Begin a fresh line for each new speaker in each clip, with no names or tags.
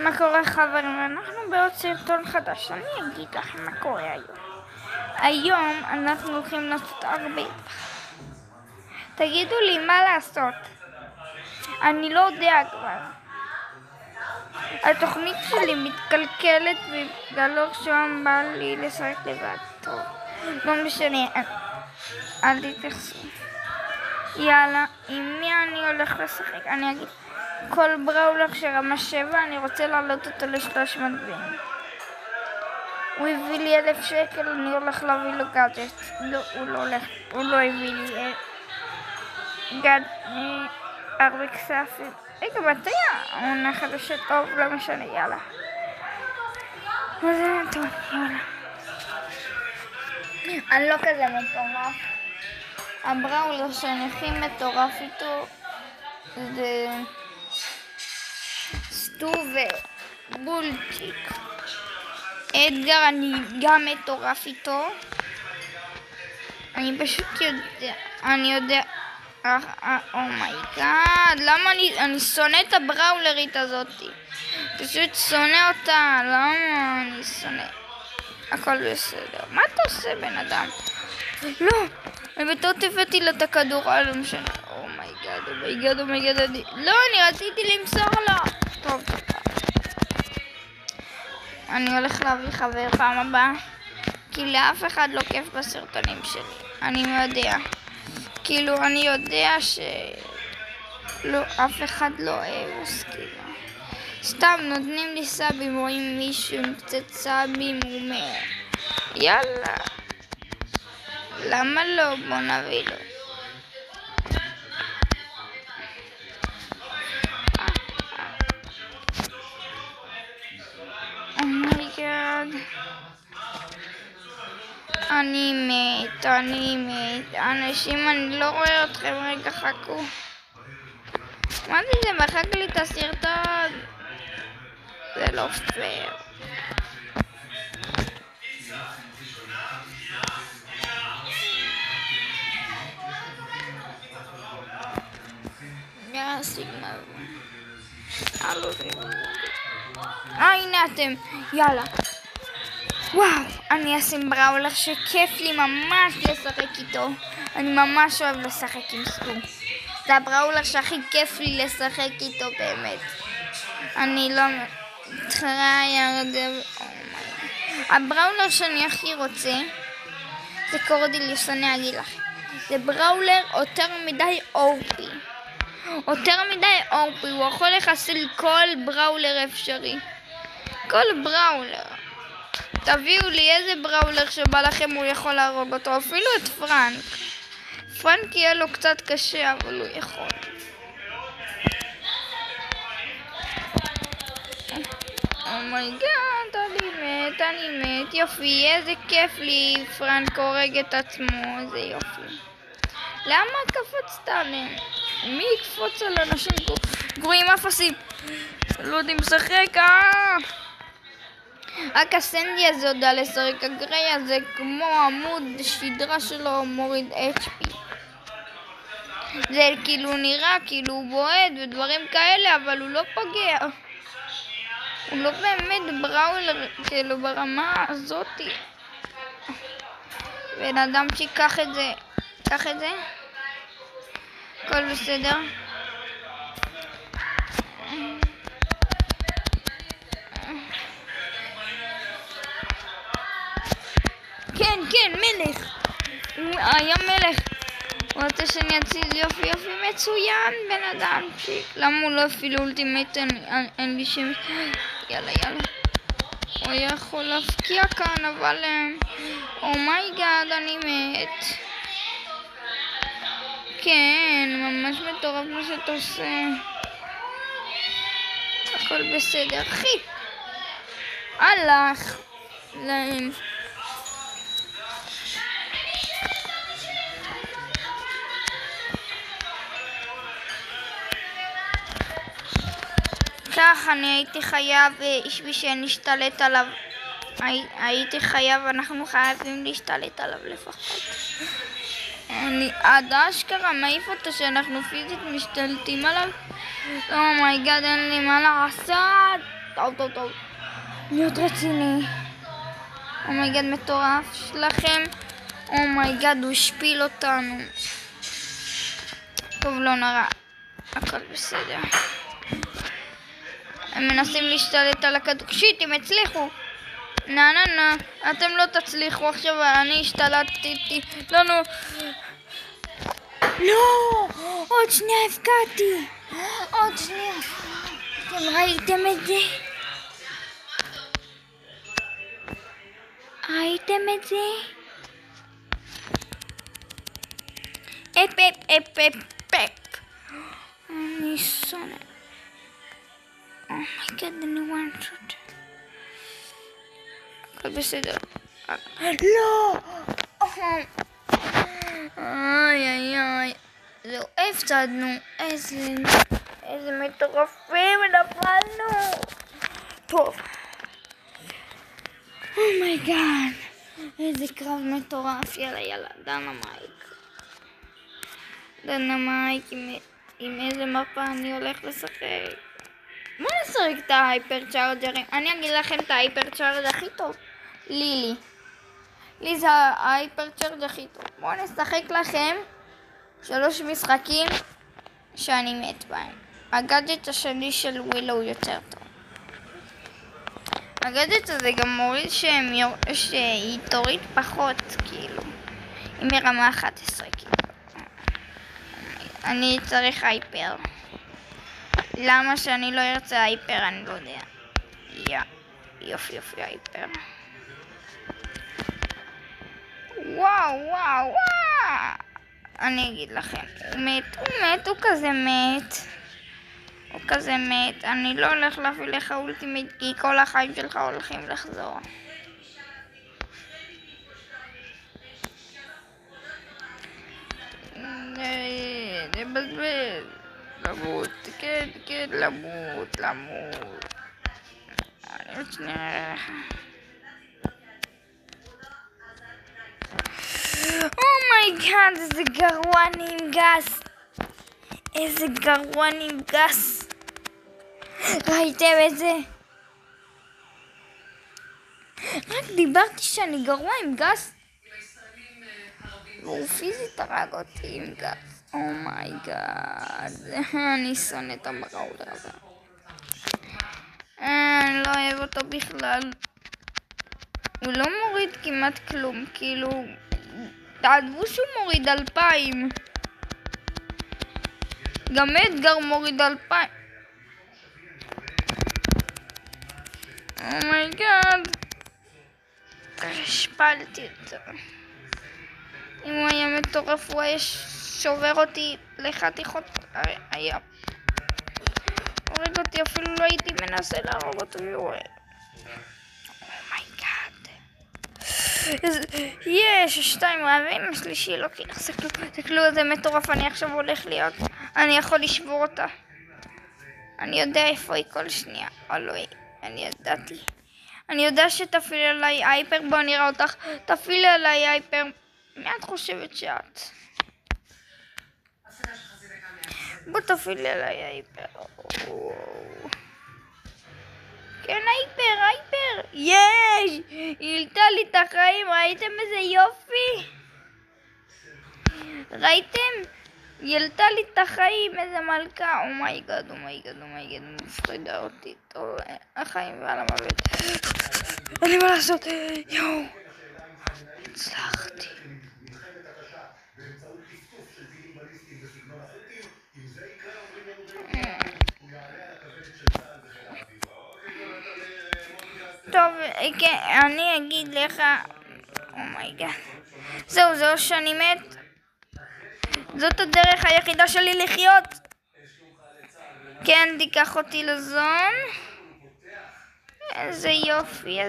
מה קורה חברים? אנחנו בעוד סרטון חדש. אני אגיד לכם מה קורה היום. היום אנחנו הולכים לעשות הרבה. תגידו לי מה לעשות. אני לא יודע כבר. התוכנית שלי מתקלקלת ובגלל שם בא לי לשחק לבד. טוב, לא משנה. אל תתייחסו. יאללה, עם מי אני הולך לשחק? אני אגיד כל בראולר שרמה 7 אני רוצה להעלות אותו ל-300 גביעים. הוא הביא לי 1,000 שקל, אני הולך להביא לו גאדג'ט. לא, הוא לא הביא לי הרבה כספים. רגע, מתי העונה חדשה? טוב, לא משנה, יאללה. זה טוב, יאללה. אני לא כזה מטורף. הבראולר שאני הכי מטורף איתו זה סטו ובולצ'יק. אדגר אני גם מטורף איתו. אני פשוט יודע, אומייגאד, למה אני שונא את הבראולרית הזאתי. פשוט שונא אותה, למה אני שונא? הכל בסדר. מה אתה עושה בן אדם? לא, אני בטעות הבאתי לה את הכדור, לא משנה. אומייגאד, לא, אני רציתי למסור לה. טוב, אני הולך להביא חבר פעם הבאה, כי לאף אחד לא כיף בסרטונים שלי. אני יודע. כאילו, אני יודע לא, אף אחד לא אוהב, אז כאילו. סתם נותנים לי סאבים, רואים מישהו עם קצת סאבים, הוא אומר, יאללה. למה לא? בוא נביא לו. אומייגאד. אני מת. אנשים, אני לא רואה אתכם. רגע, חכו. מה זה? מחק לי את הסרטון. זה לא פייר. סיגמה. הנה אתם. יאללה. וואו, אני אשים בראולר שכיף לי ממש לשחק איתו. אני ממש אוהב לשחק עם סטו. זה הבראולר שהכי כיף לי לשחק איתו באמת. אני לא מתחרה. הבראולר שאני הכי רוצה זה קורדיליוס, אני אגיד לכם. זה בראולר יותר מדי אורפי. הוא יכול לחסל כל בראולר אפשרי. כל בראולר. תביאו לי איזה בראולר שבא לכם הוא יכול להרוג אותו. אפילו את פרנק יהיה לו קצת קשה, אבל הוא יכול. אומייגאד, אני מת. יופי, איזה כיף לי. פרנק הורג את עצמו, איזה יופי. למה קפצת עליהם? מי יקפוץ על אנשים גרועים אפסים? לא יודעים לשחק, רק הסנדי הזה יודע לשחק. הגריי הזה כמו עמוד שדרה שלו מוריד HP. זה כאילו נראה כאילו הוא בועד ודברים כאלה, אבל הוא לא פוגע. הוא לא באמת בראולר כאילו ברמה הזאתי. בן אדם שיקח את זה. קח את זה. הכל בסדר. כן, מלך. הוא היה מלך. הוא רוצה שאני אציל. יופי, מצוין בן אדם. למה הוא לא אפילו אולטימט? אין לי שם. יאללה. הוא היה יכול להפקיע כאן, אבל אומייגאד, אני מת. כן, ממש מטורף מה שאתה עושה. הכל בסדר, אחי. הלך להם. כך, אני הייתי חייב, בשביל שנשתלט עליו. הייתי חייב, אנחנו חייבים להשתלט עליו לפחות. עד אשכרה מעיף אותו שאנחנו פיזית משתלטים עליו. אומייגאד, אין לי מה לעשות. טוב. להיות רציני. אומייגאד, מטורף שלכם. אומייגאד, הוא השפיל אותנו. טוב, לא נראה. הכל בסדר. הם מנסים להשתלט על הכדור. שיט, הם הצליחו. נה, אתם לא תצליחו עכשיו, אני השתלטתי. לא. עוד שנייה הפקעתי. עוד שנייה. אתם ראיתם את זה? אפ. אני שונא. אומייגאד, אני וואנשוט. הכל בסדר. לא! איי. זהו, הפסדנו. איזה מטורפים, נפלנו. טוב. אומייגאד. איזה קרב מטורף. יאללה. דנמייק. עם איזה מפה אני הולך לשחק. בוא נשחק את ההייפר צ'ארג'רים. אני אגיד לכם את ההייפר צ'ארג' הכי טוב. לי זה ההייפר צ'ארג' הכי טוב. בואו נשחק לכם 3 משחקים שאני מת בהם. הגאדג'ט השני של ווילו הוא יותר טוב. הגאדג'ט הזה גם מוריד שהיא תוריד פחות, כאילו. היא מרמה 11, כאילו. אני צריך הייפר. למה שאני לא ארצה הייפר, אני לא יודע. יופי, הייפר. וואו. אני אגיד לכם, הוא כזה מת. אני לא הולך להפעיל לך אולטימט, כי כל החיים שלך הולכים לחזור. לבזבז. למות, כן, למות. אני עוד שנייה. אומייגאד, איזה גרוע עם גס. ראיתם את זה? רק דיברתי שאני גרוע עם גס. והוא פיזית הרג אותי עם גס. אומייגאד, אני שונא את הבראולר הזה. אני לא אוהב אותו בכלל. הוא לא מוריד כמעט כלום, כאילו, תעדבו שהוא מוריד 2000. גם אדגר מוריד 2000. אומייגאד, השפלתי אותו. אם הוא היה מטורף הוא היה שובר אותי לחתיכות. היה הורג אותי, אפילו לא הייתי מנסה להרוג אותו. אומייגאד, יש 2 רעבים, השלישי לא כאילו. תקלו, זה מטורף. אני עכשיו הולך להיות, אני יכול לשבור אותה. אני יודע איפה היא כל שנייה. אלוהי, אני יודע שתפעיל עליי הייפר. בוא נראה אותך. תפעיל עליי הייפר. מי את חושבת שאת? בוא תפעילי עליי הייפר. כן, הייפר. יש! היא העלתה לי את החיים. ראיתם איזה יופי? ראיתם? היא העלתה לי את החיים. איזה מלכה. אומייגאד. מפחידה אותי. טוב, החיים ועל המוות. אני מה לעשות? יואו. הצלחתי. טוב, אני אגיד לך. אומייגאד. זהו שאני מת. זאת הדרך היחידה שלי לחיות. כן, תיקח אותי לזון. איזה יופי.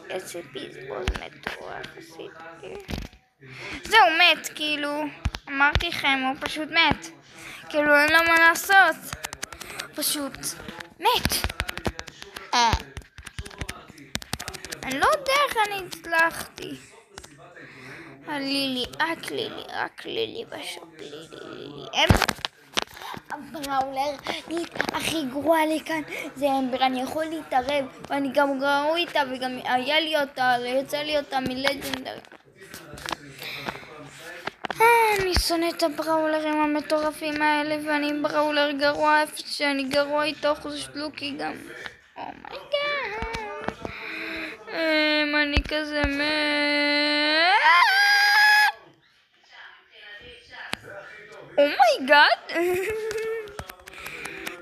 איזה בזבוז מטורף עשיתי. זהו, מת, כאילו. אמרתי לכם, הוא פשוט מת. כאילו, אין לו מה לעשות. פשוט מת. אני לא יודע איך אני הצלחתי. לילי, רק לילי בשוק. לילי. הבראולר הכי גרוע לי כאן זה אמבר, אני יכול להתערב ואני גם ראו איתה וגם היה לי אותה, יצא לי אותה מלג'נדרי. אני שונא את הבראולרים המטורפים האלה ואני בראולר גרוע איפה שאני גרוע איתו חוץ לוקי גם. אומייגאד, אני כזה אומייגאד,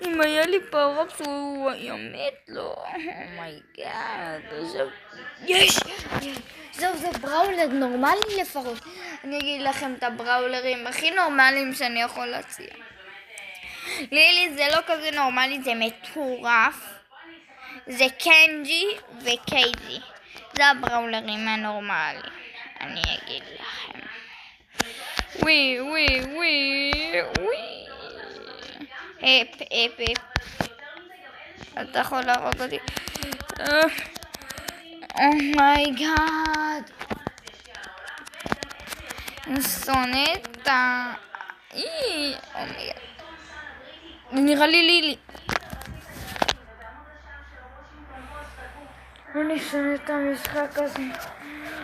אם היה לי פאוראפס הוא היה מת לו. אומייגאד, יש! זה בראולר נורמלי לפחות. אני אגיד לכם את הבראולרים הכי נורמליים שאני יכול להציע. לילי זה לא כזה נורמלי, זה מטורף. זה קנג'י וקייזי. זה הבראולרים הנורמליים. אני אגיד לכם. ווי. אפ. אתה יכול להרוג אותי. אומייגאד. אני שונאת את ה... אומייגאד. נראה לי לילי. אני שונא את המשחק הזה.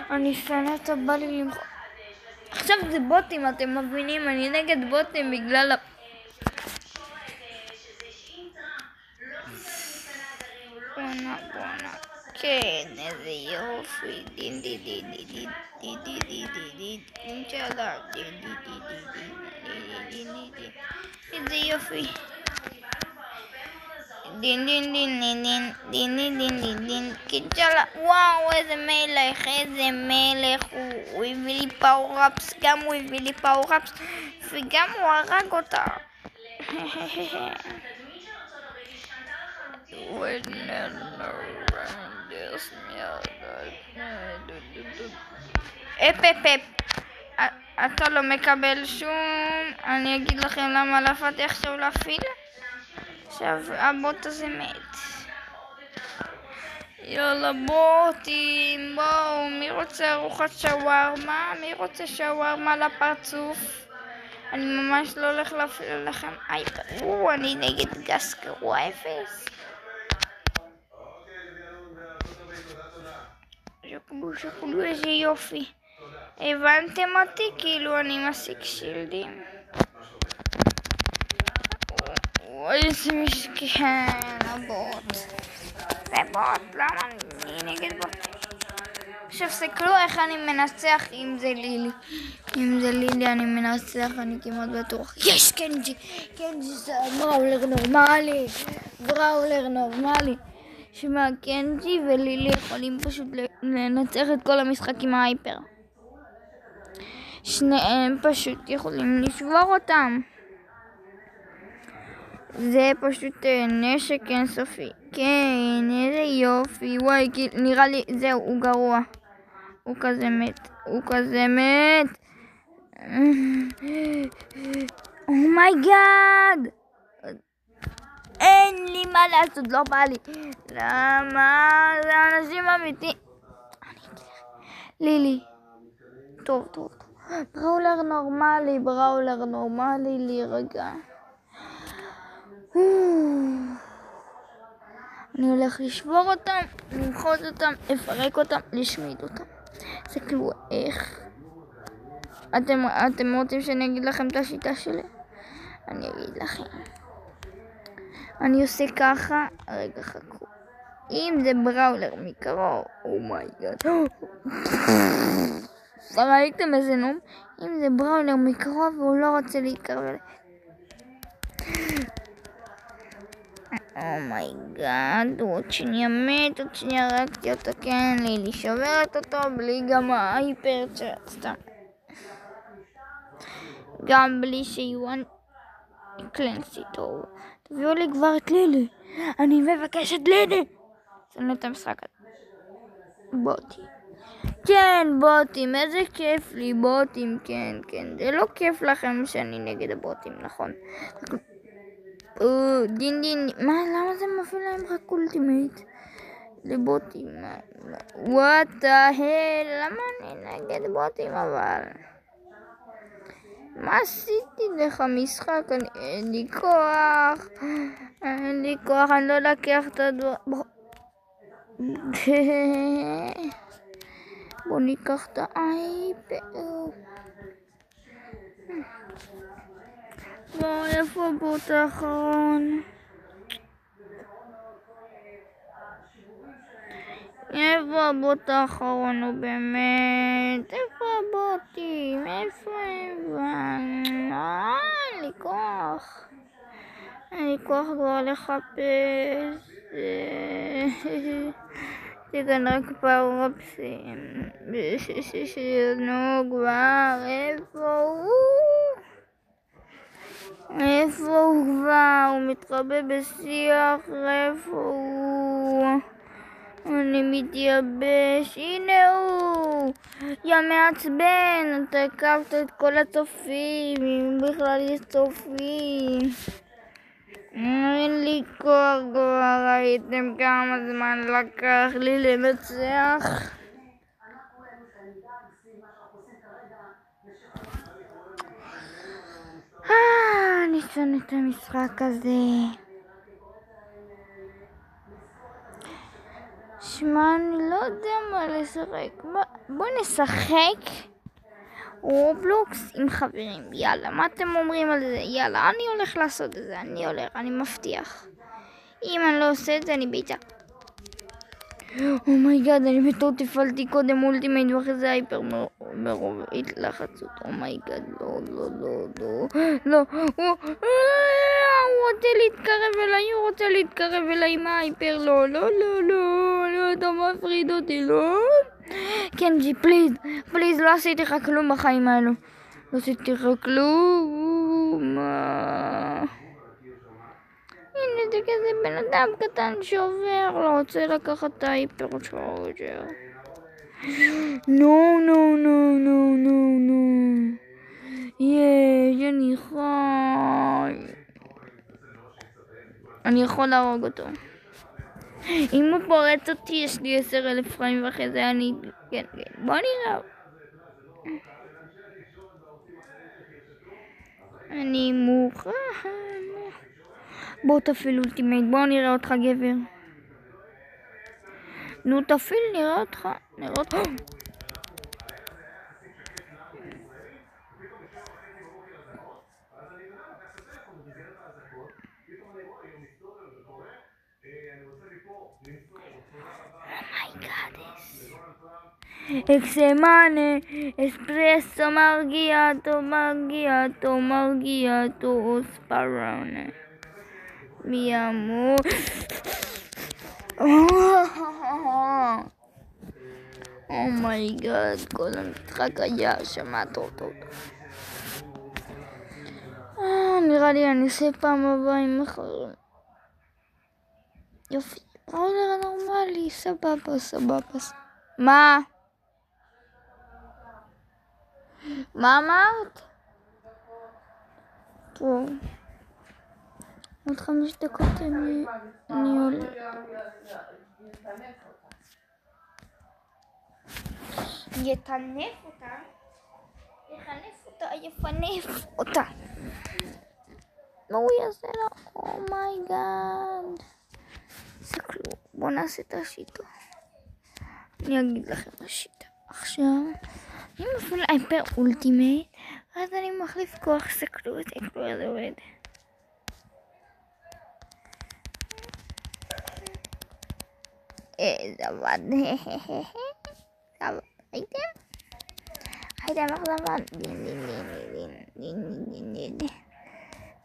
אני שונא את הבא לי למחוא. עכשיו זה בוטים, אתם מבינים? אני נגד בוטים בגלל בונה. כן, איזה יופי. איזה יופי. דין קיצ'לה. וואו, איזה מלך. הוא הביא לי פאוראפס, גם הוא הביא לי פאוראפס וגם הוא הרג אותה. אפ. אתה לא מקבל שום. אני אגיד לכם למה לפתי עכשיו להפעיל. עכשיו הבוט הזה מת. יאללה בוטים, בואו, מי רוצה ארוחת שווארמה? מי רוצה שווארמה לפרצוף? אני ממש לא הולך להפעיל לכם אייפר. אני נגד גס גרוע אפס. שקלו איזה יופי. הבנתם אותי? כאילו אני משיג שילדים. איזה משכן הבוט. זה בוט, למה אני נגד בוט? עכשיו סתכלו איך אני מנצח אם זה לילי. אם זה לילי אני מנצח, אני כמעט בטוח. יש קנג'י זה בראולר נורמלי. שמה קנג'י ולילי יכולים פשוט לנצח את כל המשחק עם ההייפר. שניהם פשוט יכולים לשבור אותם. זה פשוט נשק אינסופי. כן, איזה יופי. וואי, נראה לי, זהו, הוא גרוע. הוא כזה מת. אומייגאד. אין לי מה לעשות, לא בא לי. למה? זה אנשים אמיתיים. לילי. טוב. בראולר נורמלי, להירגע. אני הולך לשבור אותם, למחות אותם, לפרק אותם, לשמיד אותם. זה כאילו איך. אתם רוצים שאני אגיד לכם את השיטה שלי? אני אגיד לכם. אני עושה ככה, רגע חכו. אם זה בראולר מקרוב, אומייגאד. ראיתם איזה נום? אם זה בראולר מקרוב והוא לא רוצה להתקרב אליי. אומייגאד, עוד שנייה מת, עוד שנייה הרגתי אותו, כן, לילי שוברת אותו בלי גם ההייפר סתם. גם בלי שיהיו קלנסי טוב. תביאו לי כבר את לילי. אני מבקשת לילי. זה את המשחק הזה. בוטים. כן, בוטים, איזה כיף לי, בוטים, כן. זה לא כיף לכם שאני נגד הבוטים, נכון? דין, למה זה מפעיל להם רק אולטימייט? לבוטים, what the hell, למה אני נגד בוטים אבל? מה עשיתי לך משחק? אין לי כוח. אין לי כוח, אני לא לקח את הדבר. בוא ניקח את האייפד. בוא, איפה הבוט האחרון? איפה הבוט האחרון הוא באמת? איפה הבוטים? איפה הם? אין לי כוח. אין לי כוח כבר לחפש. זה כאן רק פאוראפסים. נו כבר, איפה הוא? איפה הוא כבר? הוא מתחבא בשיח, איפה הוא? אני מתייבש, הנה הוא! יא מעצבן, אתה הקבת את כל הצופים, אם בכלל יש צופים. אין לי כוח כבר, ראיתם כמה זמן לקח לי לנצח? אני שונא את המשחק הזה. שמע, אני לא יודע מה לשחק. בוא נשחק רובלוקס עם חברים. יאללה, מה אתם אומרים על זה? יאללה, אני הולך לעשות את זה. אני מבטיח. אם אני לא עושה את זה, אני ביתה. אומייגאד, אני בטעות הפעלתי קודם אולטימייט ואחרי זה הייפר מרוב התלחצות. אומייגאד, לא. הוא רוצה להתקרב אליי עם ההייפר. לא, אתה מפריד אותי, לא? קנג'י, פליז, לא עשיתי לך כלום בחיים האלו. לא עשיתי לך כלום. הנה זה כזה בן אדם קטן שעובר, לא רוצה לקחת את ההיפר צ'ארג'ר. נו. יש, אני חי. אני יכול להרוג אותו. אם הוא פורץ אותי, יש לי 10,000 חיים ואחרי זה אני... כן, בוא נראה. אני מוכן. בוא תפעיל אולטימייט, בוא נראה אותך גבר. נו תפעיל, נראה אותך. Exemane, espresso margiato, sparone. Mi amor. Oh my god, כל המשחק היה שמעת אותו. נראה לי אני אעשה פעם הבאה עם אחרים. יופי, רולר נורמלי, סבבה. מה? מה אמרת? טוב. עוד 5 דקות אני עולה. יפנף אותה. מה הוא יעשה לה? אומייגאד. זה כלום. בוא נעשה את השיטה. אני אגיד לכם השיטה. עכשיו, אני מפעיל הייפר אולטימייט, ואז אני מחליף כוח סקלוט. איך זה עובד? זה עבד. הייתם איך זה עבד?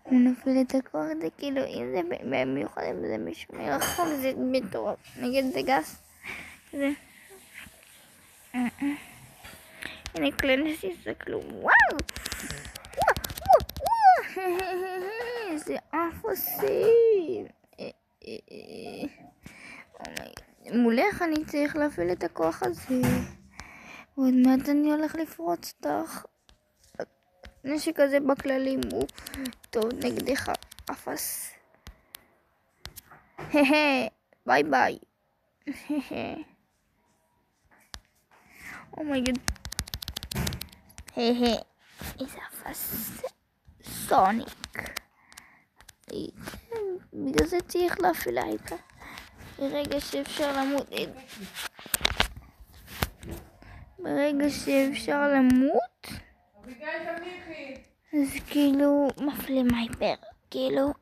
הוא נופל את הכוח הזה, כאילו, אם זה במיוחד, אם זה מישהו מרחוק, זה מטורף. נגיד זה גס. זה... הנה קלנס יסתכלו. וואו! זה אף עושים. מולך אני צריך להפעיל את הכוח הזה. ועוד מעט אני הולך לפרוץ אותך. נשק הזה בכללים הוא טוב נגדך, אפס. ביי. אומייגד. איזה אפס סוניק. בגלל זה צריך להפעיל אייפר. ברגע שאפשר למות, אז כאילו מפעילים אייפר, כאילו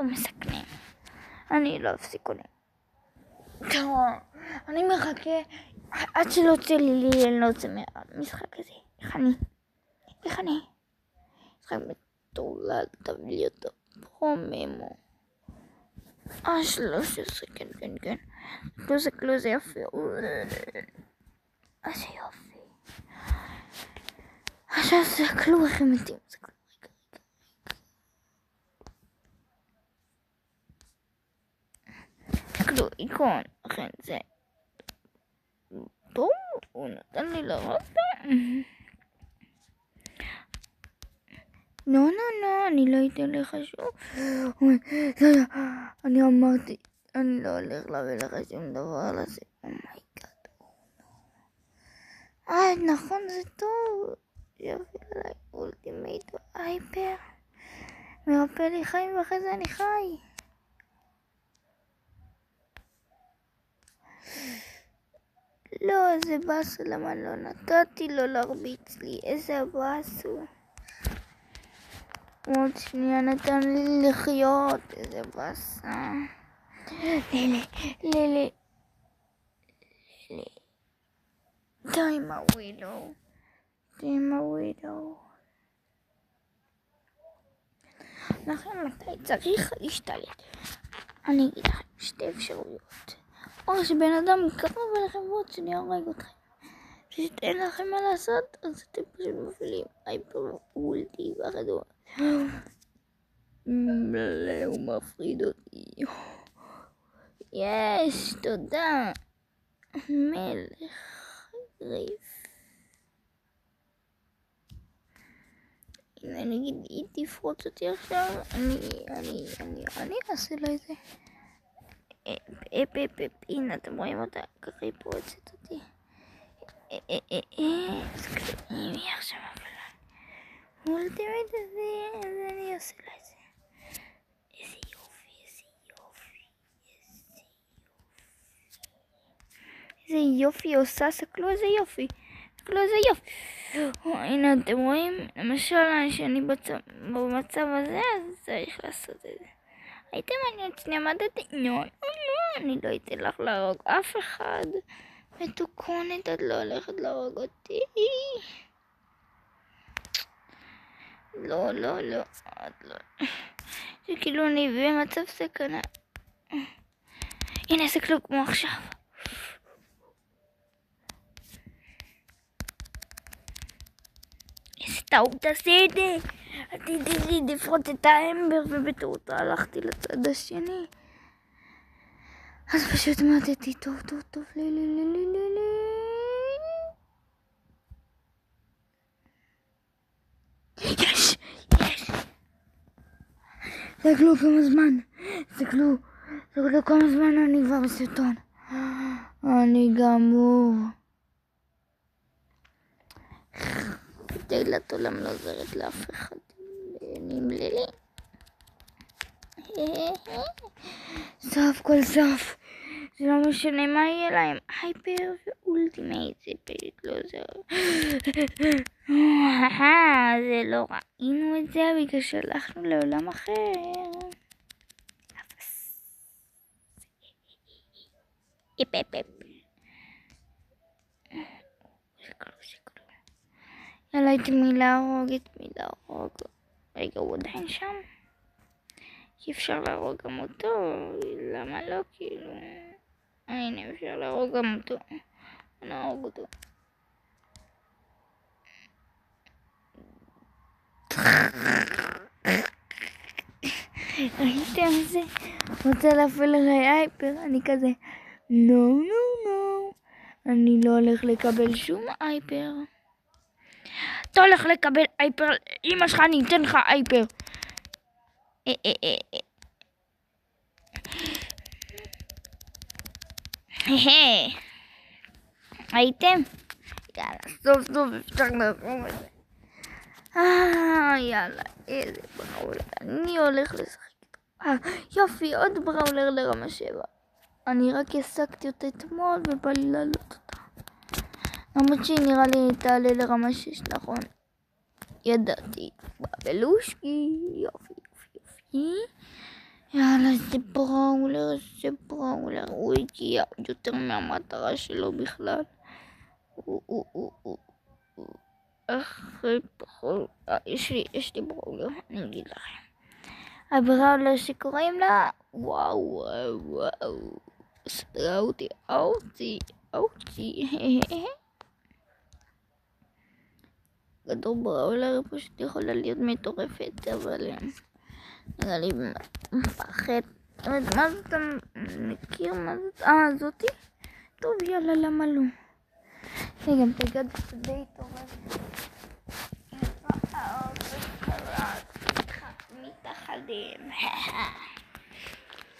מסכנים. אני לא אפסיק עליהם. אני מחכה עד שלא יוצא לי ליהנות מהמשחק הזה. איך אני? משחק מטורלל, תביא לי אותו פרוממו. 13, כן. זה יופי. איזה יופי. עכשיו זה כלום, איך הם מתים. כלום, איקון, לכן זה טוב, הוא נתן לי לראות. לא, אני לא אתן לך שום. אני אמרתי, אני לא הולך להביא לך שום דבר לזה. אומייגאד. נכון, זה טוב. יביא עליי אולטימייט אייפר. מרפא לי חיים ואחרי זה אני חי. לא, איזה באסו, למה לא נתתי לו להרביץ לי? איזה באסו. עוד שנייה נתן לי לחיות, איזה באסה. לילי. די עם הווידו. לכן מתי צריך להשתלט? אני אגיד לכם שתי אפשרויות. או שבן אדם קרוב אליכם ועוד שאני אורג אתכם. פשוט אין לכם מה לעשות, אז אתם פשוט מפעילים אייפר אולטי והחדור. הוא מפריד אותי. יש, תודה. מלך ריף. הנה נגיד, היא תפרוץ אותי עכשיו, אני אעשה לה את זה. הנה אתם רואים אותה, ככה היא פורצת אותי. אז אם היא עכשיו מפעילה אולטימייט הזה, אז אני אעשה לה את זה. איזה יופי עושה, סקלו איזה יופי. הנה אתם רואים, למשל שאני במצב הזה, אז צריך לעשות את זה. הייתם מעניין שנייה מדעתי? לא, אני לא אתן לך להרוג אף אחד. מתוקונת, את לא הולכת להרוג אותי. לא, את לא. זה כאילו אני במצב סכנה. הנה זה כלום כמו עכשיו. איזה טעות עשיתי. עתידי לפרוט את האמבר ובטעות הלכתי לצד השני. אז פשוט מתתי טוב, יש. תסתכלו כמה זמן אני כבר בסרטון. אני גמור. תהילת עולם לא עוזרת לאף אחד. נמללי. סוף כל סוף. זה לא משנה מה יהיה להם. הייפר ואולטימייט זה פשוט לא עוזר. זה לא ראינו את זה בגלל שהלכנו לעולם אחר. יאללה, את מי להרוג. רגע, הוא עדיין שם? כי אפשר להרוג גם אותו, למה לא? כאילו, הנה אפשר להרוג גם אותו. נהרוג אותו. ראיתם זה? רוצה להפעיל עליי אייפר, אני כזה נו, אני לא הולך לקבל שום אייפר. אתה הולך לקבל אייפר, אמא שלך, אני אתן לך אייפר. הייתם? יאללה, סוף אפשר לעבור את זה. יאללה, איזה בראולר. אני הולך לשחק. יופי, עוד בראולר לרמה 7. אני רק הסקתי אותה אתמול ובא לי לעלות אותה. למרות שהיא נראה לי תעלה לרמה 6, נכון? ידעתי. בבלושקי, יופי. יאללה, זה בראולר. הוא הגיע יותר מהמטרה שלו בכלל. יש לי בראולר, אני אגיד לכם. הבראולר שקוראים לה, וואו, סדרה אותי, גדול בראולר פשוט יכולה להיות מטורפת, אבל נראה לי מפחד. מה זאת, אתה מכיר מה זאת? זאתי? טוב, יאללה, למה לא? זה גם תגד די טורף. מתחדים.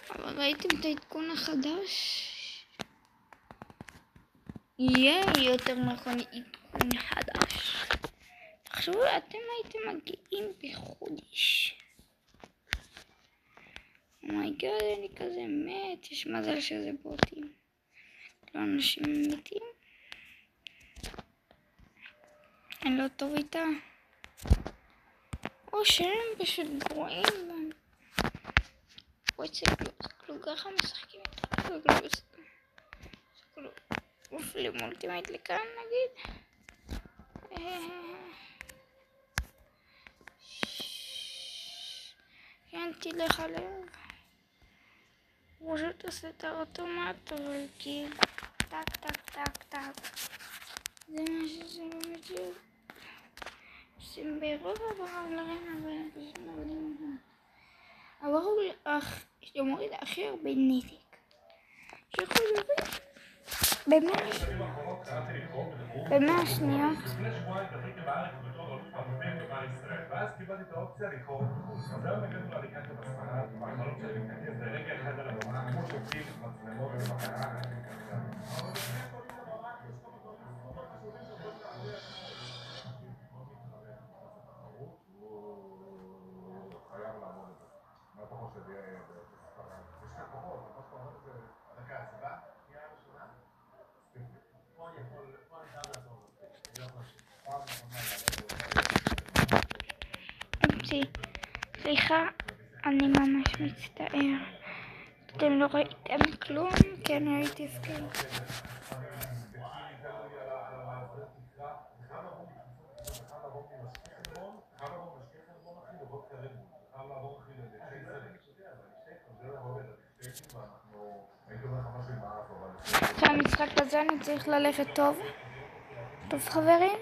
אבל ראיתם את העדכון החדש? יהיה יותר נכון עדכון חדש. תחשבו, אתם הייתם מגיעים בחודש. אומייגאד, אני כזה מת. יש מזל שזה בוטים, לא אנשים מתים. אני לא טוב איתה, או שהם פשוט גרועים. וואצ'ה כלו ככה משחקים איתה. אוף, למולטימייט לכאן נגיד. כן, תלך עליו. פשוט עושה את האוטומט, אבל כאילו טק. זה מה שזה באמת עושים ברוב הבראולרים, אבל הם פשוט מורידים אותם. הברול שמוריד הכי הרבה נזק שיכול להוריד ב100 שניות.
ואז קיבלתי את האופציה לקרוא בחוץ. אז היום הגענו לאליקנטה בספרד, והחלום שלי מתנקז לרגע אחד על הבמה, כמו שופטים מצלמות ובקרה. חייב לעמוד את זה. מה אתה חושב יהיה בספרד? יש לך כוחות, מה שאתה אומר זה הדקה הסיבה? תהיה הראשונה? פה אני חייב לעצור את זה. אני לא חושב. פעם
סליחה, אני ממש מצטער. אתם לא ראיתם כלום? כי אני ראיתי סקייל. שהמשחק הזה אני צריך ללכת טוב. טוב חברים?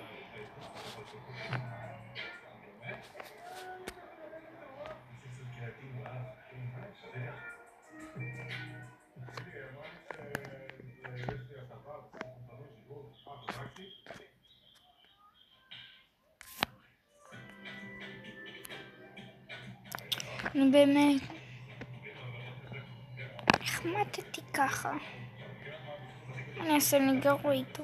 אני באמת החמטתי ככה. אני אעשה לי גרוע איתו.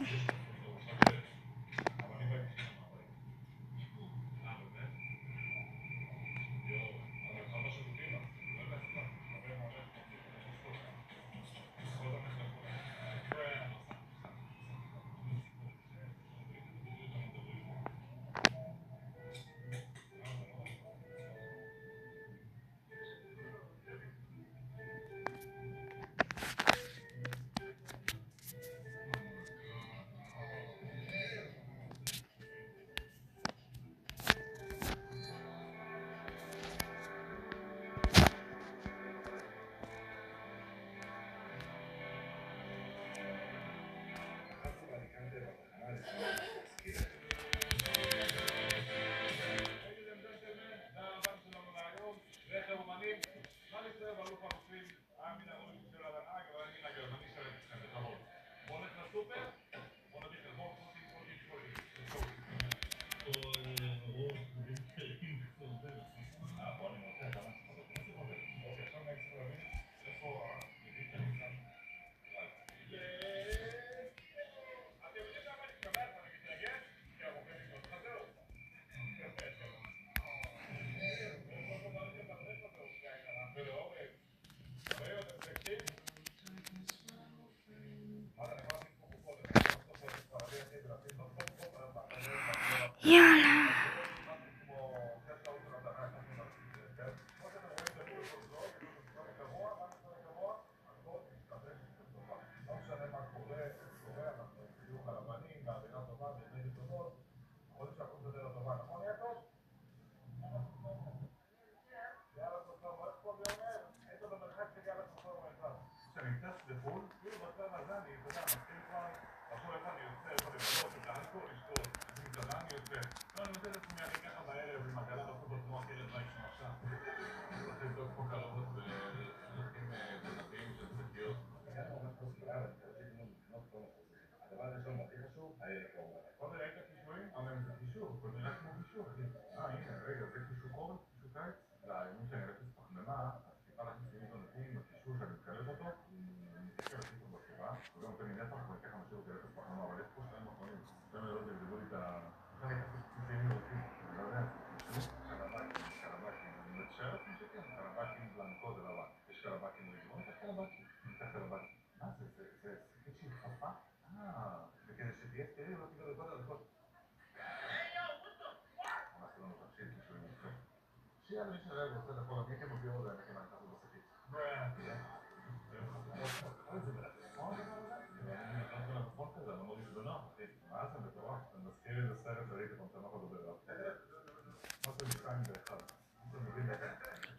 יאללה.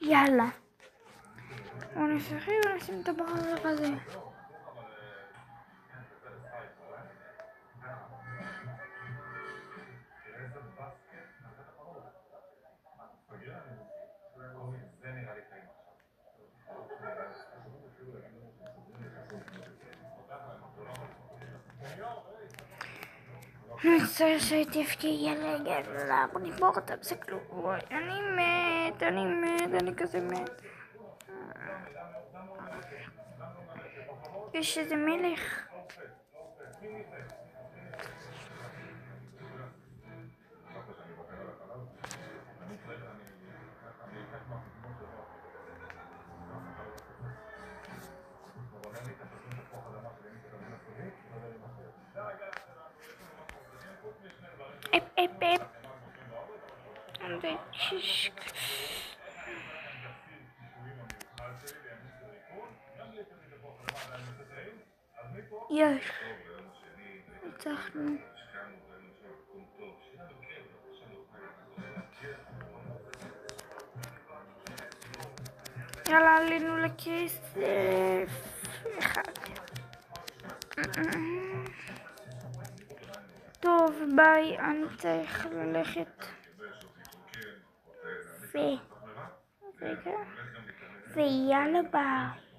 יאללה. בואו נשחק ונשים את הברזר הזה. אני מצטער שהייתי הפקי, יאללה, בוא נגמור אותה, זה כלום. אני מת, אני כזה מת. יש איזה מלך. אפ. יש. ניצחנו. יאללה, עלינו לכסף. אחד. טוב, ביי, אני צריך ללכת. ויאללה ביי.